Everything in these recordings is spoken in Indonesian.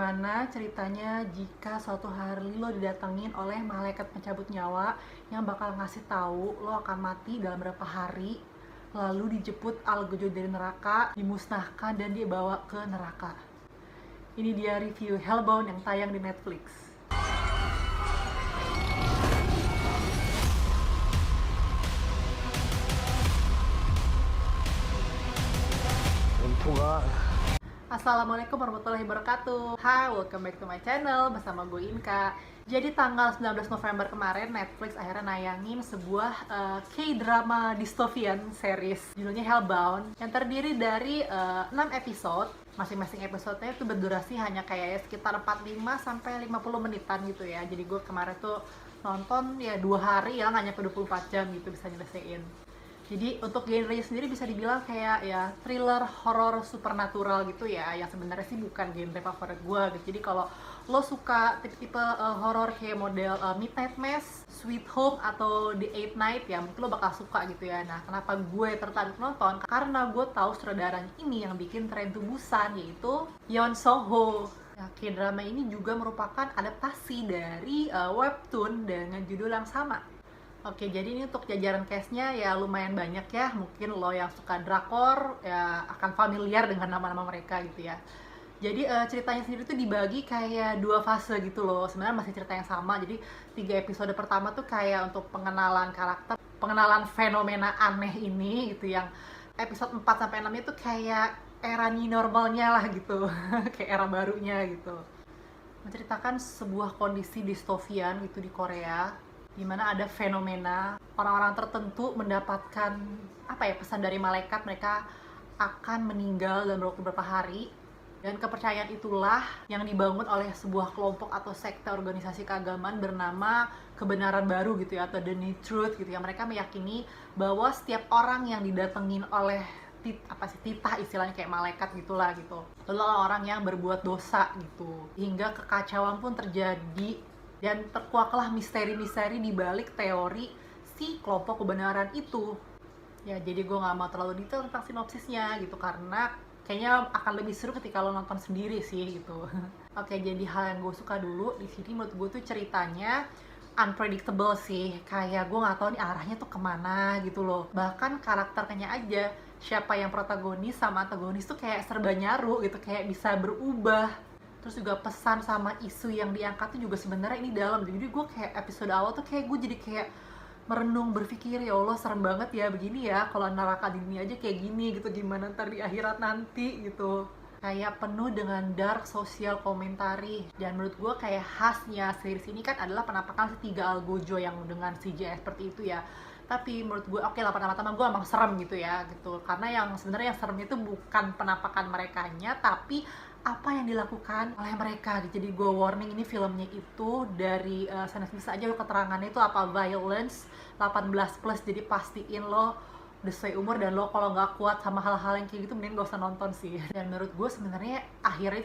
Gimana ceritanya jika suatu hari lo didatengin oleh malaikat pencabut nyawa yang bakal ngasih tahu lo akan mati dalam berapa hari, lalu dijemput Algojo dari neraka, dimusnahkan dan dibawa ke neraka. Ini dia review Hellbound yang tayang di Netflix. Assalamualaikum warahmatullahi wabarakatuh. Hai, welcome back to my channel bersama gue Inka. Jadi tanggal 19 November kemarin Netflix akhirnya nayangin sebuah K-drama dystopian series judulnya Hellbound yang terdiri dari 6 episode. Masing-masing episodenya itu berdurasi hanya kayak sekitar 45 sampai 50 menitan gitu ya. Jadi gue kemarin tuh nonton ya 2 hari ya, nggak nyampe 24 jam gitu bisa nyelesain. Jadi untuk genre sendiri bisa dibilang kayak ya thriller, horror, supernatural gitu ya, yang sebenarnya sih bukan genre favorit gue gitu. Jadi kalau lo suka tipe-tipe horror kayak model Midnight Mass, Sweet Home, atau The Eight Night ya, mungkin lo bakal suka gitu ya. Nah, kenapa gue tertarik nonton? Karena gue tahu sutradaranya ini yang bikin Train to Busan, yaitu Yeon Sang-ho. Nah, K-drama ini juga merupakan adaptasi dari webtoon dengan judul yang sama. Oke, jadi ini untuk jajaran cast-nya ya lumayan banyak ya. Mungkin lo yang suka drakor ya akan familiar dengan nama-nama mereka gitu ya. Jadi ceritanya sendiri tuh dibagi kayak 2 fase gitu loh. Sebenarnya masih cerita yang sama. Jadi 3 episode pertama tuh kayak untuk pengenalan karakter, pengenalan fenomena aneh ini gitu, yang episode 4 sampai 6 itu kayak era new normalnya lah gitu. Kayak era barunya gitu. Menceritakan sebuah kondisi dystopian gitu di Korea, di mana ada fenomena orang-orang tertentu mendapatkan pesan dari malaikat, mereka akan meninggal dalam beberapa hari, dan kepercayaan itulah yang dibangun oleh sebuah kelompok atau sekte organisasi keagamaan bernama Kebenaran Baru gitu ya, atau The New Truth gitu ya. Mereka meyakini bahwa setiap orang yang didatengin oleh titah, istilahnya kayak malaikat gitulah gitu, adalah orang yang berbuat dosa gitu, hingga kekacauan pun terjadi. Dan terkuaklah misteri-misteri di balik teori si kelompok kebenaran itu. Ya, jadi gue gak mau terlalu detail tentang sinopsisnya gitu, karena kayaknya akan lebih seru ketika lo nonton sendiri sih gitu. Oke, jadi hal yang gue suka dulu di sini, menurut gue tuh ceritanya unpredictable sih. Kayak gue gak tahu nih arahnya tuh kemana gitu loh. Bahkan karakternya aja, siapa yang protagonis sama antagonis tuh kayak serba nyaru gitu, kayak bisa berubah. Terus juga pesan sama isu yang diangkat tuh juga sebenarnya ini dalam. Jadi gue kayak episode awal tuh kayak gue jadi kayak merenung, berpikir ya Allah serem banget ya begini ya, kalau neraka di dunia aja kayak gini gitu, gimana ntar di akhirat nanti gitu. Kayak penuh dengan dark social commentary. Dan menurut gue kayak khasnya series ini kan adalah penampakan si 3 Algojo yang dengan CGI seperti itu ya. Tapi menurut gue oke lah, pertama-tama gue emang serem gitu ya gitu, karena yang sebenarnya yang serem itu bukan penampakan merekanya, tapi apa yang dilakukan oleh mereka. Jadi gue warning, ini filmnya itu dari bisa aja lo keterangannya itu apa violence 18+, jadi pastiin lo udah sesuai umur, dan lo kalau nggak kuat sama hal-hal yang kayak gitu mending gak usah nonton sih. Dan menurut gue sebenarnya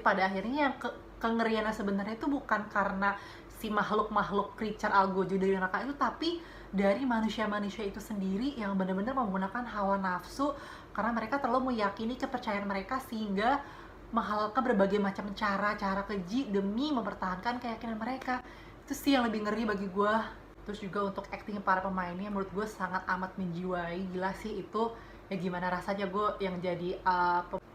pada akhirnya yang kengeriannya sebenarnya itu bukan karena si makhluk creature Algojo dari neraka itu, tapi dari manusia-manusia itu sendiri yang benar-benar menggunakan hawa nafsu karena mereka terlalu meyakini kepercayaan mereka, sehingga menghalalkan berbagai macam cara keji demi mempertahankan keyakinan mereka. Itu sih yang lebih ngeri bagi gue. Terus juga untuk acting para pemainnya menurut gue sangat amat menjiwai. Gila sih itu ya, gimana rasanya gue yang jadi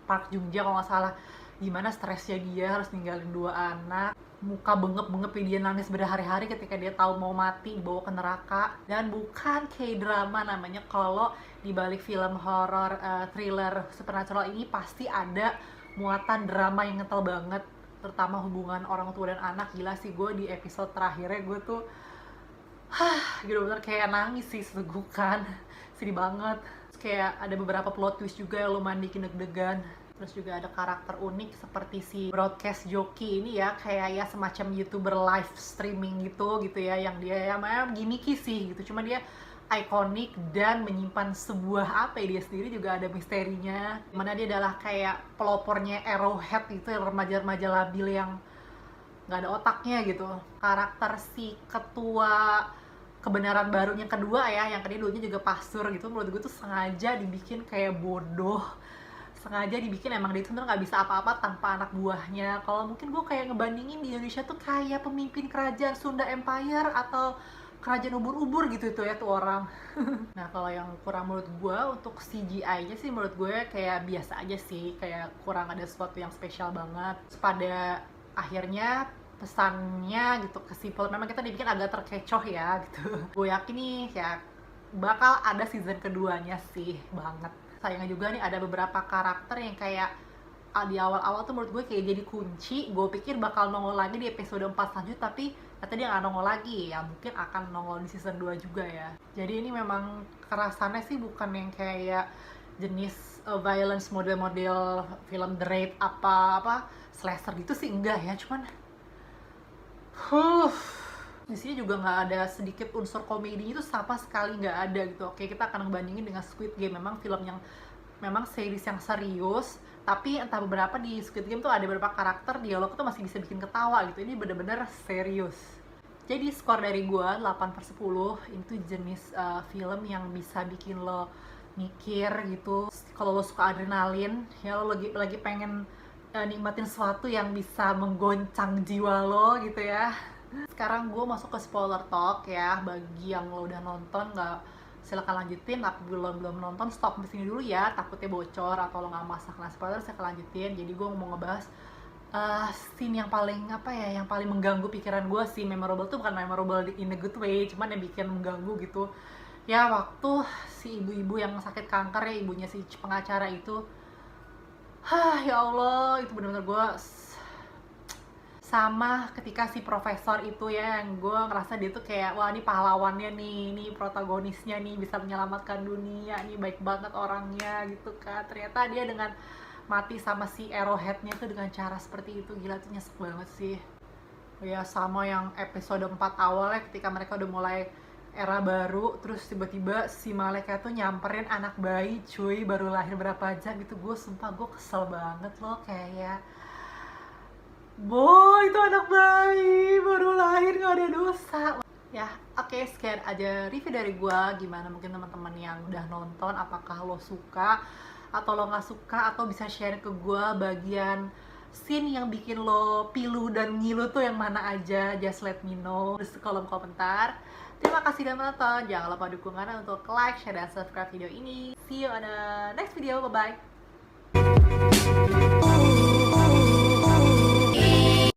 Park Jung Jae kalau nggak salah, gimana stresnya dia harus ninggalin 2 anak, muka bengep-bengep dia nangis berhari-hari ketika dia tahu mau mati dibawa ke neraka. Dan bukan K-drama namanya kalau di balik film horor thriller supernatural ini pasti ada muatan drama yang ngetel banget, terutama hubungan orang tua dan anak. Gila sih, gue di episode terakhirnya gue tuh bener-bener kayak nangis sih, segukan, sedih banget. Terus kayak ada beberapa plot twist juga yang lumayan bikin deg-degan. Terus juga ada karakter unik seperti si broadcast joki ini ya, kayak ya semacam YouTuber live streaming gitu ya, yang dia ya memang gimmicky sih gitu, cuma dia ikonik dan menyimpan sebuah dia sendiri juga ada misterinya, dimana dia adalah kayak pelopornya Arrowhead itu, yang remaja-remaja labil yang nggak ada otaknya gitu. Karakter si ketua Kebenaran Barunya kedua ya, yang kedua dulunya juga pastor gitu, menurut gue tuh sengaja dibikin kayak bodoh sengaja dibikin emang dia sebenarnya nggak bisa apa-apa tanpa anak buahnya. Kalau mungkin gue kayak ngebandingin di Indonesia tuh kayak pemimpin kerajaan Sunda Empire atau kerajaan ubur-ubur gitu itu ya tuh orang. Nah kalau yang kurang menurut gue untuk CGI-nya sih menurut gue kayak biasa aja sih, kayak kurang ada sesuatu yang spesial banget. Pada akhirnya pesannya gitu kesimpulan memang kita dibikin agak terkecoh ya gitu. Gue yakin nih ya bakal ada season keduanya sih banget. Sayangnya juga nih ada beberapa karakter yang kayak di awal-awal tuh menurut gue kayak jadi kunci. Gue pikir bakal nongol lagi di episode 4 selanjutnya, tapi ternyata dia nggak nongol lagi. Ya mungkin akan nongol di season 2 juga ya. Jadi ini memang kerasannya sih bukan yang kayak jenis violence model-model film The Raid apa slasher gitu sih, enggak ya. Cuman di sini juga nggak ada sedikit unsur komedi itu sama sekali nggak ada gitu. Oke, kita akan ngebandingin dengan Squid Game, memang film yang memang series yang serius, tapi entah beberapa di Squid Game tuh ada beberapa karakter dialog tuh masih bisa bikin ketawa gitu. Ini bener-bener serius. Jadi skor dari gua 8/10. Itu jenis film yang bisa bikin lo mikir gitu. Kalau lo suka adrenalin, ya lo lagi pengen nikmatin sesuatu yang bisa menggoncang jiwa lo gitu ya. Sekarang gue masuk ke spoiler talk ya. Bagi yang lo udah nonton silakan lanjutin, tapi belum nonton stop di sini dulu ya, takutnya bocor atau lo nggak masak. Nah spoiler saya lanjutin. Jadi gue mau ngebahas scene yang paling yang paling mengganggu pikiran gue sih. Memorable tuh bukan memorable in a good way, cuman yang bikin mengganggu gitu ya, waktu si ibu-ibu yang sakit kanker ya, ibunya si pengacara itu. Ya Allah, itu benar-benar gue sama ketika si profesor itu ya, yang gue ngerasa dia tuh kayak wah ini pahlawannya nih, ini protagonisnya nih, bisa menyelamatkan dunia nih, baik banget orangnya gitu kan. Ternyata dia dengan mati sama si arrowheadnya tuh dengan cara seperti itu, gila tuh nyesek banget sih. Ya sama yang episode 4 awalnya ketika mereka udah mulai era baru, terus tiba-tiba si malaikat tuh nyamperin anak bayi cuy, baru lahir berapa jam gitu. Gue sumpah gue kesel banget loh, kayak boy, itu anak bayi baru lahir gak ada dosa ya. Oke, sekian aja review dari gue. Gimana mungkin teman-teman yang udah nonton, apakah lo suka atau lo nggak suka, atau bisa share ke gue bagian scene yang bikin lo pilu dan ngilu tuh yang mana aja. Just let me know di kolom komentar. Terima kasih udah menonton. Jangan lupa dukungannya untuk like, share, dan subscribe video ini. See you on the next video. Bye bye.